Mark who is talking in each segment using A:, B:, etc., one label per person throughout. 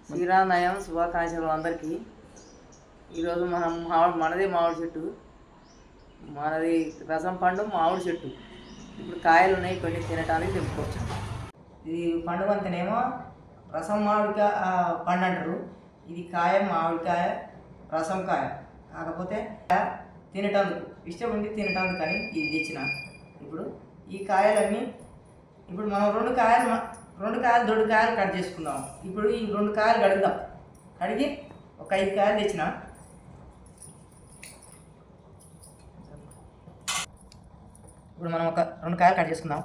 A: శ్రీరామనయం శుభాకాంక్షలు అందరికీ. ఈరోజు మనం మనది మామిడి చెట్టు, మనది రసం పండు మామిడి చెట్టు. ఇప్పుడు కాయలు ఉన్నాయి, కొన్ని తినటానికి తెంపుకోవచ్చు. ఇది పండు అంతనేమో రసం మామిడికాయ పండు అంటారు. ఇది కాయ మామిడికాయ, రసం కాయ. కాకపోతే తినటానికి ఇష్టం ఉండి తినటానికి కానీ ఇది తెచ్చిన. ఇప్పుడు ఈ కాయలన్నీ ఇప్పుడు మనం రెండు కాయలు దొడ్డు కాయలు కట్ చేసుకుందాం. ఇప్పుడు ఈ 2 కాయలు కడుగుదాం. కడిగి ఒక 5 కాయలు తెచ్చిన. ఇప్పుడు మనం ఒక 2 కాయలు కట్ చేసుకుందాం.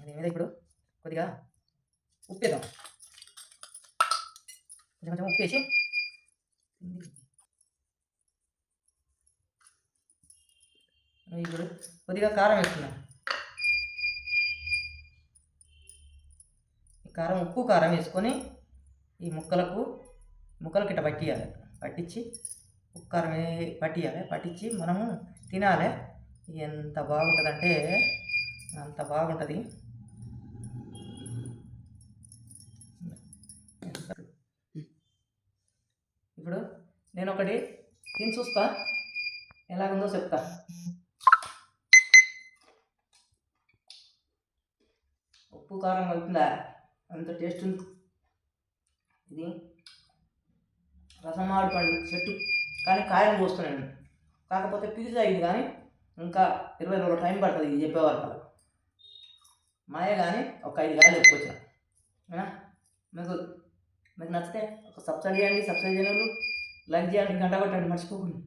A: దీని మీద ఇప్పుడు కొద్దిగా ఉప్పు వేద్దాం. కొంచెం ఉప్పు వేసి ఇప్పుడు కొద్దిగా కారం వేస్తున్నాం. ఈ కారం ఉప్పు కారం వేసుకొని ఈ ముక్కలకు ఇట్లా పట్టియాలి. పట్టించి ఉప్పు కారం పట్టించి మనము తినాలి. ఎంత బాగుంటుందంటే అంత బాగుంటుంది. ఇప్పుడు నేను ఒకటి తిని చూస్తా, ఎలాగుందో చెప్తా. ఉప్పు కారం అవుతుందా, అంత టేస్ట్ ఉంది. ఇది రసం మామిడి పండు చెట్టు కానీ కాయలు పోస్తున్నాను. కాకపోతే పిజ్జా ఇది కానీ ఇంకా 20 రోజులు టైం పడుతుంది ఇది చెప్పేవారు. మాయే కానీ ఒక 5 కాయలు చెప్పుకొచ్చిన. మీకు నచ్చితే ఒక సబ్స్క్రైబ్ చేయండి. సబ్స్క్రైబ్ చేయని వాళ్ళు లైక్ చేయండి, గంట కొట్టండి, మర్చిపోకండి.